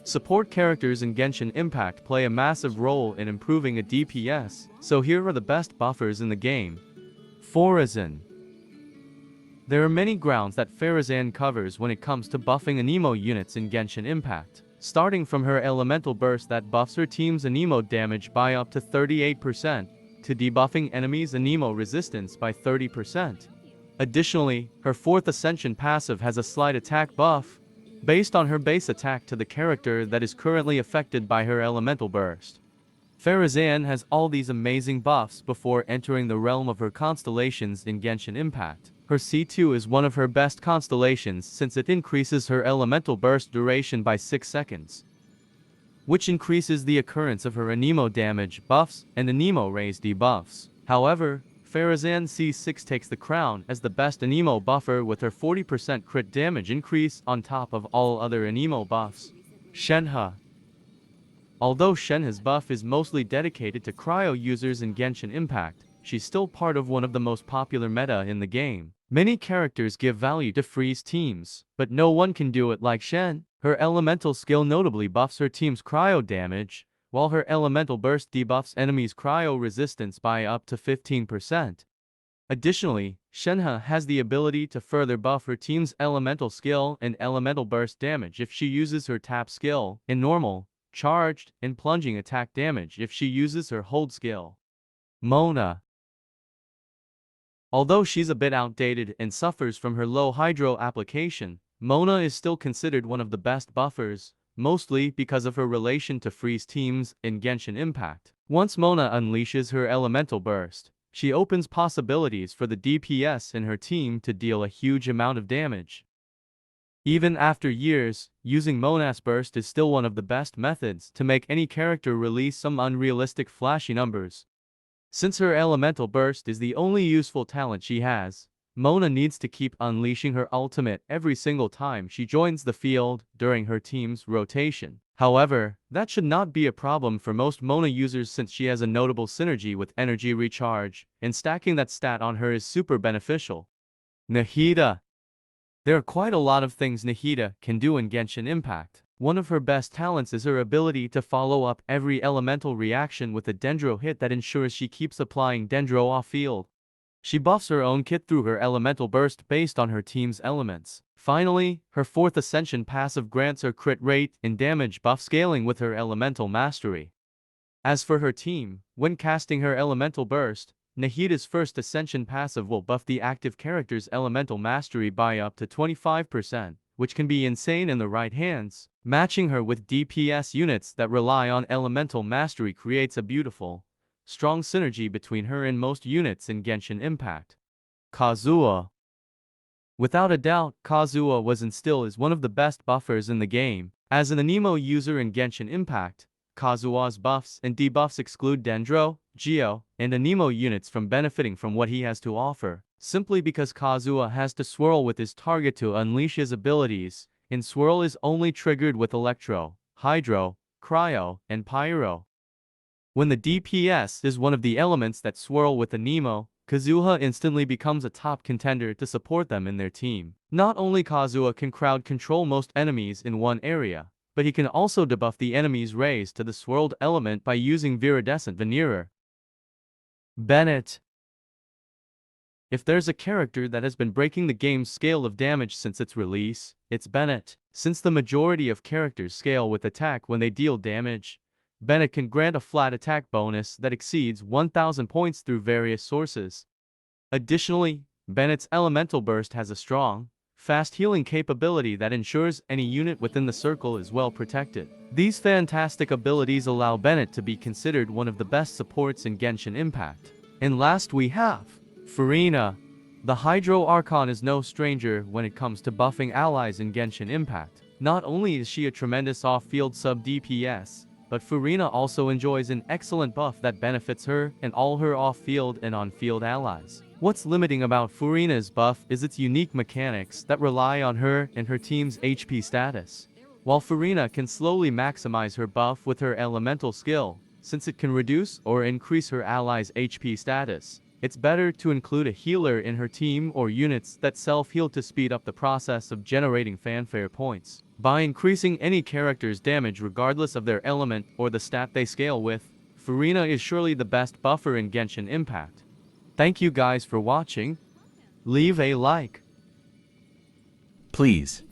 Support characters in Genshin Impact play a massive role in improving a DPS, so here are the best buffers in the game. RYZEN. There are many grounds that Faruzan covers when it comes to buffing anemo units in Genshin Impact, starting from her elemental burst that buffs her team's anemo damage by up to 38%, to debuffing enemies' anemo resistance by 30%. Additionally, her 4th Ascension passive has a slight attack buff, based on her base attack to the character that is currently affected by her elemental burst. Faruzan has all these amazing buffs before entering the realm of her constellations in Genshin Impact. Her C2 is one of her best constellations since it increases her elemental burst duration by 6 seconds, which increases the occurrence of her anemo damage buffs and anemo raise debuffs. However, Faruzan C6 takes the crown as the best anemo buffer with her 40% crit damage increase on top of all other anemo buffs. Shenhe. Although Shenhe's buff is mostly dedicated to cryo users in Genshin Impact, she's still part of one of the most popular meta in the game. Many characters give value to freeze teams, but no one can do it like Shen. Her elemental skill notably buffs her team's cryo damage, while her elemental burst debuffs enemies' cryo resistance by up to 15%. Additionally, Shenhe has the ability to further buff her team's elemental skill and elemental burst damage if she uses her tap skill, and normal, charged, and plunging attack damage if she uses her hold skill. Mona. Although she's a bit outdated and suffers from her low hydro application, Mona is still considered one of the best buffers, mostly because of her relation to freeze teams in Genshin Impact. Once Mona unleashes her elemental burst, she opens possibilities for the DPS in her team to deal a huge amount of damage. Even after years, using Mona's burst is still one of the best methods to make any character release some unrealistic flashy numbers. Since her elemental burst is the only useful talent she has, Mona needs to keep unleashing her ultimate every single time she joins the field during her team's rotation. However, that should not be a problem for most Mona users since she has a notable synergy with energy recharge, and stacking that stat on her is super beneficial. Nahida. There are quite a lot of things Nahida can do in Genshin Impact. One of her best talents is her ability to follow up every elemental reaction with a Dendro hit that ensures she keeps applying Dendro off-field. She buffs her own kit through her elemental burst based on her team's elements. Finally, her 4th Ascension passive grants her crit rate and damage buff scaling with her elemental mastery. As for her team, when casting her elemental burst, Nahida's 1st Ascension passive will buff the active character's elemental mastery by up to 25%, which can be insane in the right hands. Matching her with DPS units that rely on elemental mastery creates a beautiful, strong synergy between her and most units in Genshin Impact. Kazuha. Without a doubt, Kazuha was and still is one of the best buffers in the game. As an anemo user in Genshin Impact, Kazuha's buffs and debuffs exclude Dendro, Geo, and anemo units from benefiting from what he has to offer, simply because Kazuha has to swirl with his target to unleash his abilities, and swirl is only triggered with Electro, Hydro, Cryo, and Pyro. When the DPS is one of the elements that swirl with anemo, Kazuha instantly becomes a top contender to support them in their team. Not only Kazuha can crowd control most enemies in one area, but he can also debuff the enemy's raise to the swirled element by using Viridescent Veneer. Bennett. If there's a character that has been breaking the game's scale of damage since its release, it's Bennett. Since the majority of characters scale with attack when they deal damage, Bennett can grant a flat attack bonus that exceeds 1000 points through various sources. Additionally, Bennett's elemental burst has a strong, fast healing capability that ensures any unit within the circle is well protected. These fantastic abilities allow Bennett to be considered one of the best supports in Genshin Impact. And last we have Furina. The Hydro Archon is no stranger when it comes to buffing allies in Genshin Impact. Not only is she a tremendous off-field sub-DPS, but Furina also enjoys an excellent buff that benefits her and all her off-field and on-field allies. What's limiting about Furina's buff is its unique mechanics that rely on her and her team's HP status. While Furina can slowly maximize her buff with her elemental skill, since it can reduce or increase her allies' HP status, it's better to include a healer in her team or units that self-heal to speed up the process of generating fanfare points. By increasing any character's damage regardless of their element or the stat they scale with, Furina is surely the best buffer in Genshin Impact. Thank you guys for watching. Leave a like. Please.